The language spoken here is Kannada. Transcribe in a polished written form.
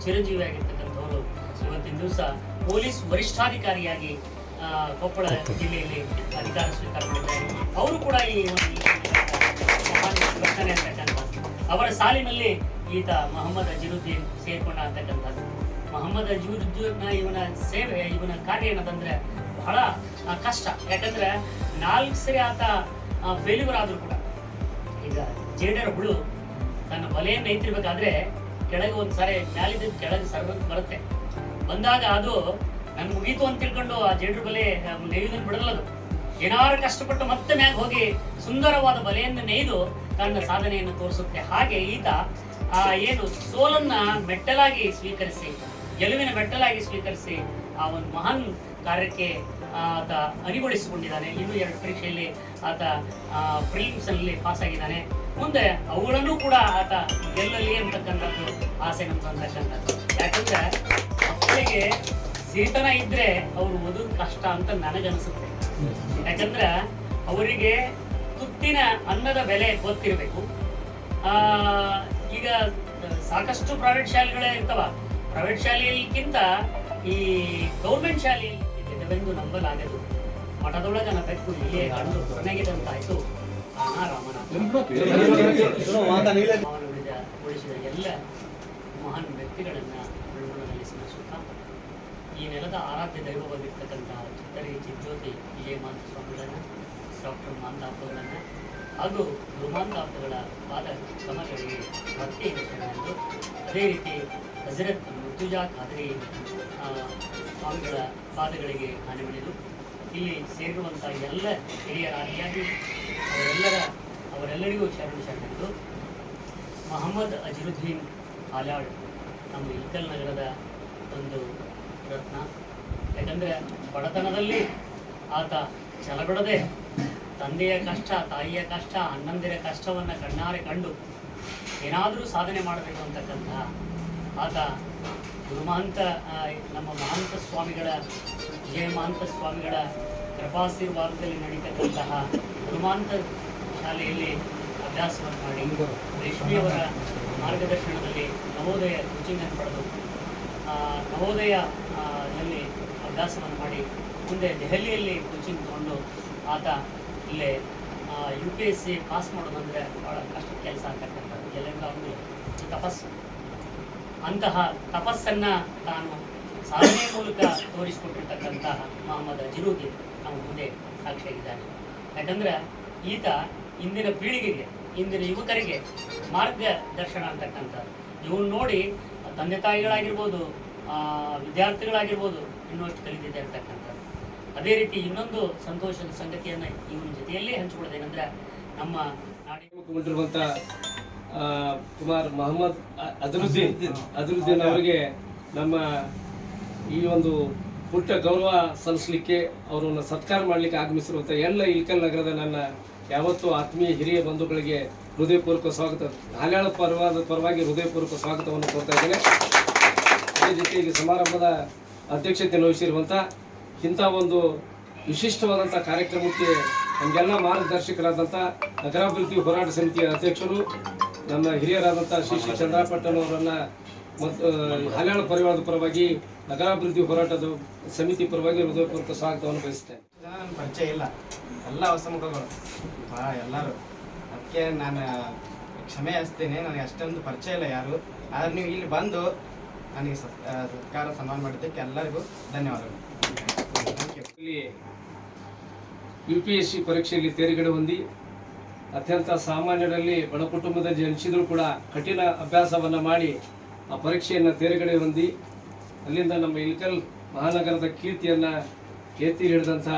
ಚಿರಂಜೀವಿ ಆಗಿರ್ತಕ್ಕಂಥವರು ಇವತ್ತಿನ ದಿವಸ ಪೊಲೀಸ್ ವರಿಷ್ಠಾಧಿಕಾರಿಯಾಗಿ ಕೊಪ್ಪಳ ಜಿಲ್ಲೆಯಲ್ಲಿ ಅಧಿಕಾರ ಸ್ವೀಕಾರ ಮಾಡಿದ್ದಾರೆ. ಅವರು ಕೂಡ ಈ ವರ್ತನೆ ಅಂತಕ್ಕಂಥದ್ದು ಅವರ ಸಾಲಿನಲ್ಲಿ ಈತ ಮೊಹಮ್ಮದ್ ಅಜರುದ್ದೀನ್ ಸೇರ್ಕೊಂಡ ಅಂತಕ್ಕಂಥದ್ದು. ಮೊಹಮ್ಮದ್ ಅಜರುದ್ದೀನ್ ಇವನ ಕಾರ್ಯ ಏನದಂದ್ರೆ ಬಹಳ ಕಷ್ಟ. ಯಾಕಂದ್ರೆ 4 ಸರಿ ಆತ ಫೇಲ್ಯೂರ್ ಆದ್ರೂ ಕೂಡ, ಈಗ ಜೇಡರ ಹುಳು ತನ್ನ ಬಲೆಯನ್ನು ಐತಿರ್ಬೇಕಾದ್ರೆ ಕೆಳಗೆ ಒಂದು ಸಾರಿ ಮ್ಯಾಲಿದ್ದ ಕೆಳಗೆ ಸರ್ವತ್ ಬರುತ್ತೆ. ಬಂದಾಗ ಅದು ನನ್ ಮುಗೀತು ಅಂತ ತಿಳ್ಕೊಂಡು ಆ ಜೇಡ್ರ ಬಲೆ ನೇಯುವುದನ್ನು ಬಿಡಲ್ಲ. ಅದು ಏನಾರು ಕಷ್ಟಪಟ್ಟು ಮತ್ತೆ ಮ್ಯಾಗ ಹೋಗಿ ಸುಂದರವಾದ ಬಲೆಯನ್ನು ನೇಯ್ದು ತನ್ನ ಸಾಧನೆಯನ್ನು ತೋರಿಸುತ್ತೆ. ಹಾಗೆ ಈತ ಏನು ಸೋಲನ್ನ ಮೆಟ್ಟಲಾಗಿ ಸ್ವೀಕರಿಸಿ, ಗೆಲುವಿನ ಮೆಟ್ಟಲಾಗಿ ಸ್ವೀಕರಿಸಿ ಆ ಒಂದು ಮಹಾನ್ ಕಾರ್ಯಕ್ಕೆ ಆತ ಅಣಿಗೊಳಿಸಿಕೊಂಡಿದ್ದಾನೆ. ಇನ್ನು 2 ಪರೀಕ್ಷೆಯಲ್ಲಿ ಆತ ಪ್ರಿಲಿಮ್ಸ್ ಅಲ್ಲಿ ಪಾಸ್ ಆಗಿದ್ದಾನೆ. ಮುಂದೆ ಅವುಗಳನ್ನು ಕೂಡ ಆತ ಗೆಲ್ಲಲಿ ಅಂತಕ್ಕಂಥದ್ದು ಆಸೆ ನಮ್ದಂತಕ್ಕಂಥದ್ದು. ಯಾಕಂದ್ರೆ ಮಕ್ಕಳಿಗೆ ಸಿರಿತನ ಇದ್ರೆ ಅವ್ರು ಓದೋದು ಕಷ್ಟ ಅಂತ ನನಗನ್ಸುತ್ತೆ. ಯಾಕಂದ್ರೆ ಅವರಿಗೆ ತುತ್ತಿನ ಅನ್ನದ ಬೆಲೆ ಗೊತ್ತಿರಬೇಕು. ಈಗ ಸಾಕಷ್ಟು ಪ್ರೈವೇಟ್ ಶಾಲೆಗಳೇ ಇರ್ತಾವ. ಪ್ರೈವೇಟ್ ಶಾಲೆಯಲ್ಲಿಗಿಂತ ಈ ಗೌರ್ಮೆಂಟ್ ಶಾಲೆಯಲ್ಲಿ ಇದೆಂದು ನಂಬಲಾಗದು. ಮಠದೊಳಗನ ಬೆಕ್ಕು ಇಲ್ಲೇ ಕಂಡು ಕೊನೆಗಿದಂತಾಯ್ತು ಉಳಿಸಿದ ಎಲ್ಲ ಮಹಾನ್ ವ್ಯಕ್ತಿಗಳನ್ನ ಬೆಳವಣಿಗೆಯಲ್ಲಿ ಸ್ಮರಿಸುತ್ತಾ ಈ ನೆಲದ ಆರಾಧ್ಯ ದೈವವಾಗಿರ್ತಕ್ಕಂತಹ ಚಿತ್ತರಿ ಚಿಜ್ಯೋತಿ ವಿಜಯಮಾಂತ ಸ್ವಾಮಿಗಳನ್ನ, ಡಾಕ್ಟರ್ ಮಾಂತಾಪಗಳನ್ನ ಹಾಗೂ ಗುರುಮಾಂತಾಪಗಳ ಪಾದ ಕಮಲಗಳಿಗೆ ಭಕ್ತಿಯನ್ನು, ಅದೇ ರೀತಿ ಹಜರತ್ ಮುರ್ತುಜಾ ಖಾದರಿ ಸ್ವಾಮಿಗಳ ಪಾದಗಳಿಗೆ ಆನೆಮಣಿದು ಇಲ್ಲಿ ಸೇರಿರುವಂಥ ಎಲ್ಲ ಹಿರಿಯರಾದಿಯಾಗಿ ಅವರೆಲ್ಲರಿಗೂ ಶರಣೆಂದು ಮೊಹಮ್ಮದ್ ಅಜರುದ್ದೀನ್ ಹಾಲಾಳ್ ನಮ್ಮ ಇಲ್ಕಲ್ ನಗರದ ಒಂದು ರತ್ನ. ಯಾಕಂದರೆ ಬಡತನದಲ್ಲಿ ಆತ ಛಲಬಿಡದೆ ತಂದೆಯ ಕಷ್ಟ, ತಾಯಿಯ ಕಷ್ಟ, ಅಣ್ಣಂದಿರ ಕಷ್ಟವನ್ನು ಕಣ್ಣಾರೆ ಕಂಡು ಏನಾದರೂ ಸಾಧನೆ ಮಾಡಬೇಕು ಅಂತಕ್ಕಂಥ ಆತ ಗುರುಮಹಂತ ನಮ್ಮ ಮಹಂತ ಸ್ವಾಮಿಗಳ ವಿಜಯಮಹಂತ ಸ್ವಾಮಿಗಳ ಕೃಪಾಶೀರ್ವಾದದಲ್ಲಿ ನಡೀತಕ್ಕಂತಹ ಗುರುಮಹಂತ ಶಾಲೆಯಲ್ಲಿ ಅಭ್ಯಾಸವನ್ನು ಮಾಡಿ ರೇಷ್ಮಿಯವರ ಮಾರ್ಗದರ್ಶನದಲ್ಲಿ ನವೋದಯ ಕೋಚಿಂಗನ್ನು ಪಡೆದು ನವೋದಯದಲ್ಲಿ ಅಭ್ಯಾಸವನ್ನು ಮಾಡಿ ಮುಂದೆ ದೆಹಲಿಯಲ್ಲಿ ಕೋಚಿಂಗ್ ತಗೊಂಡು ಆತ ಇಲ್ಲೇ UPSC ಪಾಸ್ ಮಾಡೋದಂದರೆ ಭಾಳ ಕಷ್ಟದ ಕೆಲಸ ಆಗ್ತಕ್ಕಂಥದ್ದು. ಎಲ್ಲೆಲ್ಲ ಒಂದು ತಪಸ್ಸು, ಅಂತಹ ತಪಸ್ಸನ್ನು ತಾನು ಸಾಧನೆಯ ಮೂಲಕ ತೋರಿಸಿಕೊಟ್ಟಿರ್ತಕ್ಕಂತಹ ಮೊಹಮ್ಮದ್ ಅಜರುದ್ದೀನ್ ನಮ್ಮ ಮುಂದೆ ಸಾಕ್ಷಿಯಾಗಿದ್ದಾನೆ. ಯಾಕಂದ್ರೆ ಈತ ಇಂದಿನ ಪೀಳಿಗೆಗೆ, ಇಂದಿನ ಯುವಕರಿಗೆ ಮಾರ್ಗದರ್ಶನ ಅಂತಕ್ಕಂಥದ್ದು. ಇವನು ನೋಡಿ ತಂದೆ ತಾಯಿಗಳಾಗಿರ್ಬೋದು, ವಿದ್ಯಾರ್ಥಿಗಳಾಗಿರ್ಬೋದು ಇನ್ನಷ್ಟು ಕಲಿತಿದೆ ಅಂತಕ್ಕಂಥದ್ದು. ಅದೇ ರೀತಿ ಇನ್ನೊಂದು ಸಂತೋಷದ ಸಂಗತಿಯನ್ನು ಇವನ ಜೊತೆಯಲ್ಲೇ ಹಂಚಿಕೊಳ್ಳೋದೇನೆಂದ್ರೆ ನಮ್ಮ ನಾಡಿರುವಂಥ ಕುಮಾರ್ ಮೊಹಮ್ಮದ್ ಅಜರುದ್ದೀನ್ ಅವರಿಗೆ ನಮ್ಮ ಈ ಒಂದು ಪುಟ್ಟ ಗೌರವ ಸಲ್ಲಿಸಲಿಕ್ಕೆ ಅವರನ್ನು ಸತ್ಕಾರ ಮಾಡಲಿಕ್ಕೆ ಆಗಮಿಸಿರುವಂಥ ಎಲ್ಲ ಇಲ್ಕಲ್ ನಗರದ ನನ್ನ ಯಾವತ್ತೂ ಆತ್ಮೀಯ ಹಿರಿಯ ಬಂಧುಗಳಿಗೆ ಹೃದಯಪೂರ್ವಕ ಸ್ವಾಗತ, ಹಾಲಾಳ ಪರವಾಗಿ ಹೃದಯಪೂರ್ವಕ ಸ್ವಾಗತವನ್ನು ಕೋರ್ತಾ ಇದ್ದೇನೆ. ಅದೇ ಜೊತೆಗೆ ಸಮಾರಂಭದ ಅಧ್ಯಕ್ಷತೆ ವಹಿಸಿರುವಂಥ ಇಂಥ ಒಂದು ವಿಶಿಷ್ಟವಾದಂಥ ಕಾರ್ಯಕ್ರಮಕ್ಕೆ ನಮಗೆಲ್ಲ ಮಾರ್ಗದರ್ಶಕರಾದಂಥ ನಗರಾಭಿವೃದ್ಧಿ ಹೋರಾಟ ಸಮಿತಿಯ ಅಧ್ಯಕ್ಷರು ನಮ್ಮ ಹಿರಿಯರಾದಂಥ ಶ್ರೀ ಚಂದ್ರಪಟ್ಟಣವರನ್ನು ಮತ್ತು ಹಾಲಾಳ ಪರಿವಾರದ ಪರವಾಗಿ ನಗರಾಭಿವೃದ್ಧಿ ಹೋರಾಟದ ಸಮಿತಿ ಪರವಾಗಿ ಹೃದಯಪೂರ್ವಕ ಸ್ವಾಗತವನ್ನು ಬಯಸ್ತೇನೆ. ನನ್ನ ಪರಿಚಯ ಇಲ್ಲ, ಎಲ್ಲ ಹೊಸ ಮುಖಗಳು ಎಲ್ಲರೂ. ಅದಕ್ಕೆ ನಾನು ಕ್ಷಮೆ ಯಾಚಿಸ್ತೇನೆ, ನನಗೆ ಅಷ್ಟೊಂದು ಪರಿಚಯ ಇಲ್ಲ ಯಾರು. ಆದರೆ ನೀವು ಇಲ್ಲಿ ಬಂದು ನನಗೆ ಸತ್ಕಾರ ಸನ್ಮಾನ ಮಾಡಿದ್ದಕ್ಕೆ ಎಲ್ಲರಿಗೂ ಧನ್ಯವಾದಗಳು. ಇಲ್ಲಿ UPSC ಪರೀಕ್ಷೆಯಲ್ಲಿ ತೇರ್ಗಡೆ ಹೊಂದಿ ಅತ್ಯಂತ ಸಾಮಾನ್ಯರಲ್ಲಿ ಬಡ ಕುಟುಂಬದ ಜನಿಸಿದ್ರು ಕೂಡ ಕಠಿಣ ಅಭ್ಯಾಸವನ್ನು ಮಾಡಿ ಆ ಪರೀಕ್ಷೆಯನ್ನು ತೇರ್ಗಡೆ ಹೊಂದಿ ಅಲ್ಲಿಂದ ನಮ್ಮ ಇಲ್ಕಲ್ ಮಹಾನಗರದ ಕೀರ್ತಿಯನ್ನು ಎತ್ತಿ ಹಿಡಿದಂಥ